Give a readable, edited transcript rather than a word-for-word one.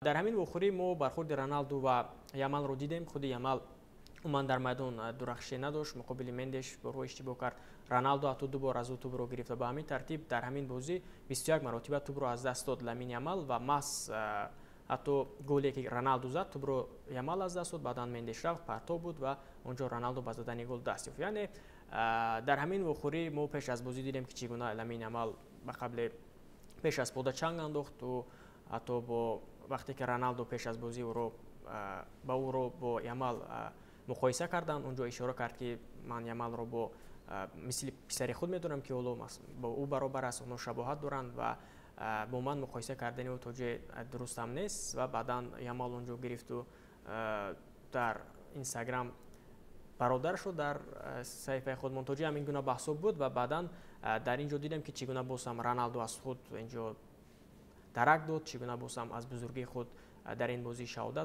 дар ҳамин вохӯрӣ мо бархурди Роналду ва Ямалро дидем. худи Ямал уман дар майдон дурахшӣ надошт, муқобили Мендеш борҳо иштибоҳ кард. Роналду ҳатто ду бор аз ӯ тӯбро гирифт ва ба ҳамин тартиб дар ҳамин бозӣ 21 маротиба тӯбро аз даст дод Ламин Ямал ва маҳз ҳатто голе ки Роналду зад тӯбро Ямал аз даст дод, баъдан Мендеш рафт, партов буд ва онҷо Роналду ба задани гол даст ёфт. Яъне дар ҳамин вохӯрӣ мо пеш аз бозӣ дидем ки чӣ гуна Ламин Ямал ба қабли пеш аз пода чанг андохт ӯ ҳатто бо вақте ки Роналду пеш аз бозӣ ӯро бо Ямал муқоиса карданд, онҷо ишора кард ки ман Ямалро бо мисли писари худ медонам ки бо ӯ баробар аст, онҳо шабоҳат доранд ва бо ман муқоиса кардани ӯ тоҷи дурустам нест. ва баъдан Ямал онҷо гирифту дар Инстаграм бародар шуд, дар саҳифаи худ монтоҷи ҳамин гуна баҳсоб буд ва баъдан дар ин ҷо дидем ки чӣ гуна бозам Роналду аз худ инҷо дарак дод, чӣ гуна бозам аз бузургии худ дар ин бозӣ шаҳодат